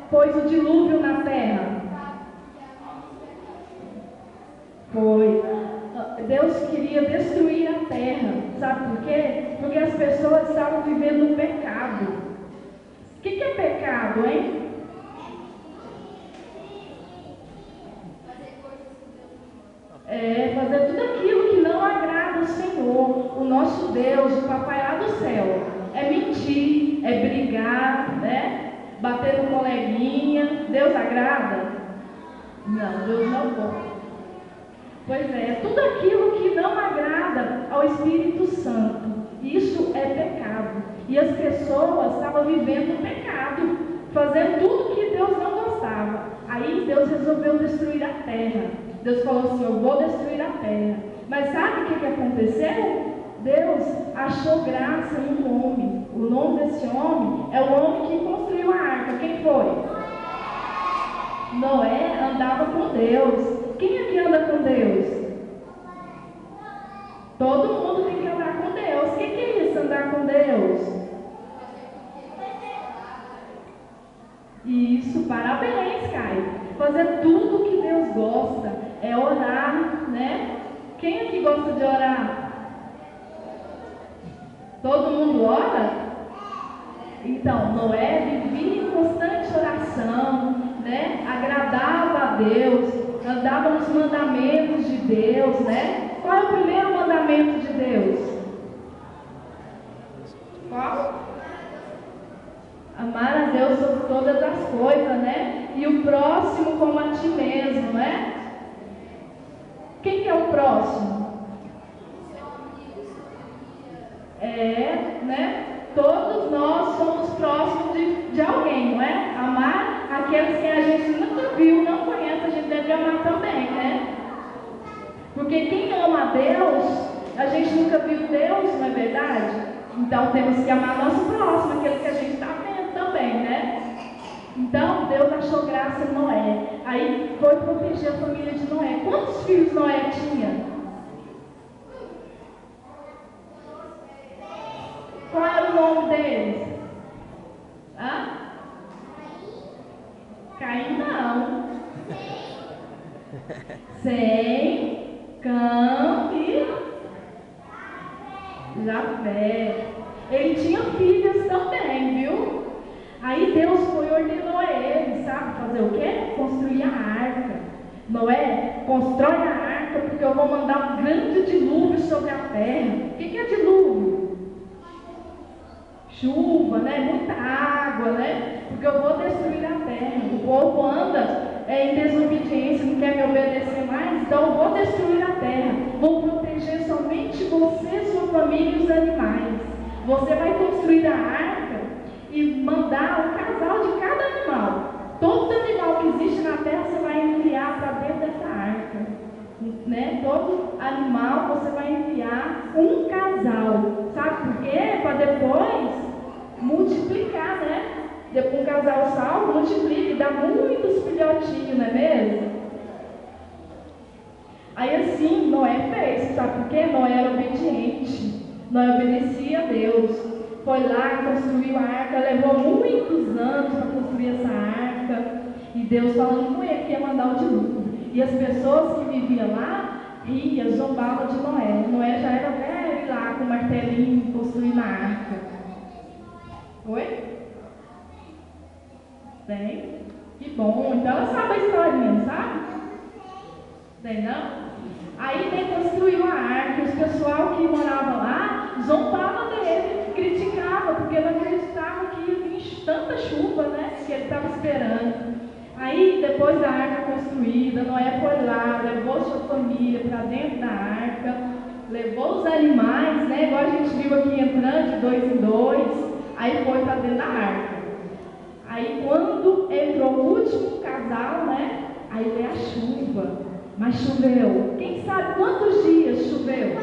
pôs o dilúvio na terra? Foi. Deus queria destruir a terra. Sabe por quê? Porque as pessoas estavam vivendo no pecado. O que é pecado, hein? É fazer tudo aquilo que não agrada o Senhor, o nosso Deus, o papai lá do céu. É mentir, é brigar, né? Bater no coleguinha. Deus agrada? Não, Deus não gosta. Pois é, tudo aquilo que não agrada ao Espírito Santo, isso é pecado. E as pessoas estavam vivendo o pecado, fazendo tudo que Deus não gostava. Aí Deus resolveu destruir a terra. Deus falou assim: eu vou destruir a terra. Mas sabe o que aconteceu? Deus achou graça em um homem. O nome desse homem é o homem que construiu a arca. Quem foi? Noé andava com Deus. Quem aqui anda com Deus? Todo mundo tem que andar com Deus. O que é isso, andar com Deus? Isso, parabéns, Caio. Fazer tudo que Deus gosta. É orar, né? Quem aqui gosta de orar? Todo mundo ora? Então, Noé vivia em constante oração, né? Agradava a Deus, andava nos mandamentos de Deus, né? Qual é o primeiro mandamento de Deus? Qual? Amar a Deus sobre todas as coisas, né? E o próximo como a ti mesmo, né? Quem que é o próximo? É, né? Todos nós somos próximos de alguém, não é? Amar aqueles que a gente nunca viu, não conhece, a gente deve amar também, né? Porque quem ama a Deus, a gente nunca viu Deus, não é verdade? Então temos que amar nosso próximo, aquele que a gente está vendo também, né? Então Deus achou graça em Noé. Aí foi proteger a família de Noé. Quantos filhos Noé tinha? Qual era o nome deles? Hã? Caim não. Sem, Cã e Jafé. Ele tinha filhas também, viu? Aí Deus ordenou a ele, sabe, fazer o quê? Construir a arca. Noé, constrói a arca, porque eu vou mandar um grande dilúvio sobre a terra. O que é dilúvio? Chuva, né? Muita água, né? Porque eu vou destruir a terra. O povo anda em desobediência, não quer me obedecer mais, então eu vou destruir a terra. Vou proteger somente você, sua família e os animais. Você vai construir a arca e mandar o casal de cada animal. Todo animal que existe na terra você vai enviar para dentro dessa arca, né? Todo animal você vai enviar um casal. Sabe por quê? Para depois multiplicar, né? Depois um casal salvo multiplica e dá muitos filhotinhos, não é mesmo? Aí assim Noé fez. Sabe por quê? Noé era obediente. Noé obedecia a Deus. Foi lá, construiu a arca, levou muitos anos para construir essa arca. E Deus falando com ele que ia mandar o dilúvio. E as pessoas que viviam lá riam, zombavam de Noé. Noé já era velho lá com o martelinho construindo a arca. Oi? Tem? Que bom. Então ela sabe a historinha, sabe? Tem não? Aí ele construiu a arca. Os pessoal que morava lá zombava dele, criticava, porque não acreditava que ia vir tanta chuva, né? Que ele estava esperando. Aí, depois da arca construída, Noé foi lá, levou sua família para dentro da arca, levou os animais, né? Igual a gente viu aqui entrando de 2 em 2, aí foi para dentro da arca. Aí, quando entrou o último casal, né? Aí veio a chuva, mas choveu. Quem sabe quantos dias choveu?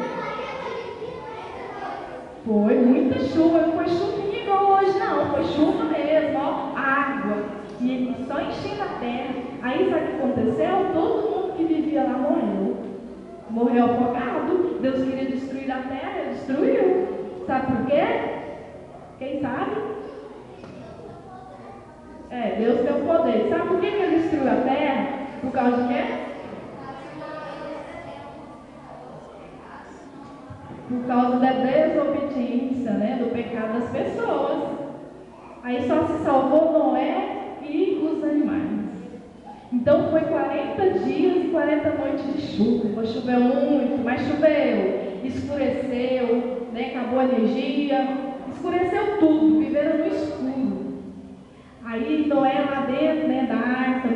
Foi muita chuva, não foi chuvinha igual hoje, não, foi chuva mesmo, ó, água. E só enchendo a terra. Aí sabe o que aconteceu? Todo mundo que vivia lá morreu. Morreu afogado. Deus queria destruir a terra, ele destruiu. Sabe por quê? Quem sabe? Deus tem o poder. Sabe por que ele destruiu a terra? Por causa de quê? Por causa da desobediência, né? Do pecado das pessoas. Aí só se salvou Noé e os animais. Então foi 40 dias e 40 noites de chuva. Choveu muito, mas choveu. Escureceu, né? Acabou a energia. Escureceu tudo, viveram no escuro. Aí Noé lá dentro, né, da arca,